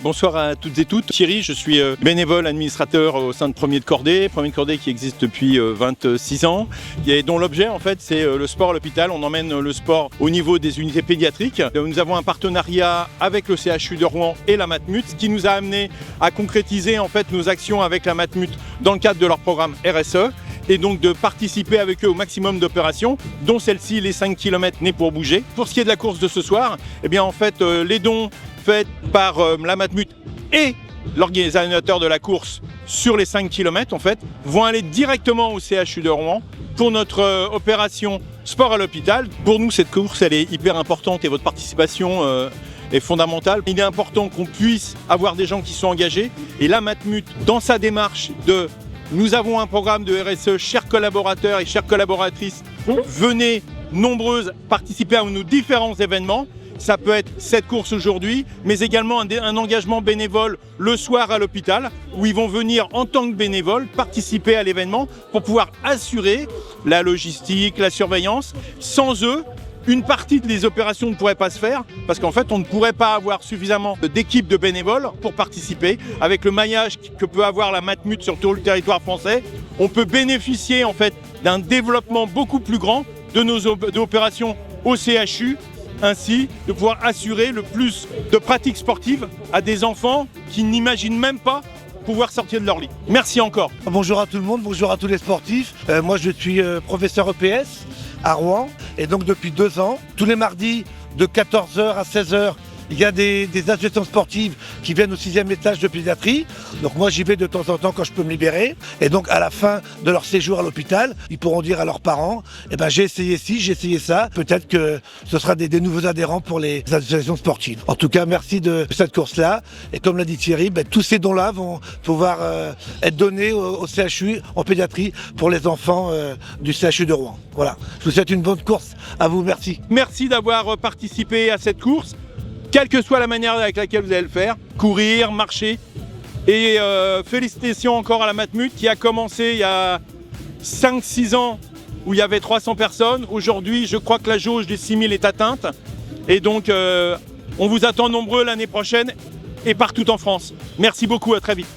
Bonsoir à toutes et toutes. Thierry, je suis bénévole administrateur au sein de Premier de Cordée. Premier de Cordée qui existe depuis 26 ans et dont l'objet en fait c'est le sport à l'hôpital. On emmène le sport au niveau des unités pédiatriques. Nous avons un partenariat avec le CHU de Rouen et la Matmut, ce qui nous a amené à concrétiser en fait nos actions avec la Matmut dans le cadre de leur programme RSE. Et donc de participer avec eux au maximum d'opérations, dont celle-ci, les 5 km nés pour bouger. Pour ce qui est de la course de ce soir, eh bien en fait les dons faits par la Matmut et l'organisateur de la course sur les 5 km en fait vont aller directement au CHU de Rouen pour notre opération sport à l'hôpital. Pour nous cette course elle est hyper importante et votre participation est fondamentale. Il est important qu'on puisse avoir des gens qui sont engagés et la Matmut dans sa démarche de nous avons un programme de RSE, chers collaborateurs et chères collaboratrices, venez nombreuses participer à nos différents événements. Ça peut être cette course aujourd'hui, mais également un engagement bénévole le soir à l'hôpital, où ils vont venir en tant que bénévoles participer à l'événement pour pouvoir assurer la logistique, la surveillance. Sans eux, une partie des opérations ne pourrait pas se faire parce qu'en fait on ne pourrait pas avoir suffisamment d'équipes de bénévoles pour participer. Avec le maillage que peut avoir la Matmut sur tout le territoire français, on peut bénéficier en fait d'un développement beaucoup plus grand de nos opérations au CHU, ainsi de pouvoir assurer le plus de pratiques sportives à des enfants qui n'imaginent même pas pouvoir sortir de leur lit. Merci encore. Bonjour à tout le monde, bonjour à tous les sportifs. Moi je suis professeur EPS à Rouen et donc depuis 2 ans, tous les mardis de 14h à 16h, il y a des associations sportives qui viennent au 6e étage de pédiatrie. Donc moi j'y vais de temps en temps quand je peux me libérer. Et donc à la fin de leur séjour à l'hôpital, ils pourront dire à leurs parents j'ai essayé ci, j'ai essayé ça. Peut-être que ce sera des nouveaux adhérents pour les associations sportives. En tout cas, merci de cette course-là. Et comme l'a dit Thierry, tous ces dons-là vont pouvoir être donnés au CHU en pédiatrie pour les enfants du CHU de Rouen. Voilà. Je vous souhaite une bonne course. À vous, merci. Merci d'avoir participé à cette course. Quelle que soit la manière avec laquelle vous allez le faire, courir, marcher. Et félicitations encore à la Matmut qui a commencé il y a 5-6 ans où il y avait 300 personnes. Aujourd'hui, je crois que la jauge des 6000 est atteinte. Et donc, on vous attend nombreux l'année prochaine et partout en France. Merci beaucoup, à très vite.